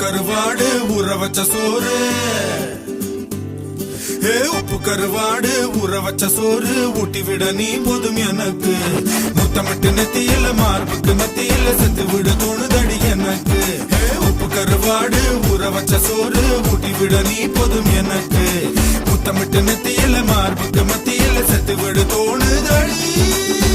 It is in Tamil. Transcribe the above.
கருவாடு ஊற வச்ச சோறு உப்பு கருவாடு ஊற வச்ச சோறு ஊட்டி விட நீ போதும் எனக்கு முத்தமிட்டு நெத்தியில மார்புக்கு மத்தியில செத்து விட தோணுதடி எனக்கு உப்பு கருவாடு ஊற வச்ச சோறு ஊட்டி விட நீ போதும் எனக்கு முத்தமிட்டு நெத்தியில மார்புக்கு மத்தியில செத்து விட தோணுதடி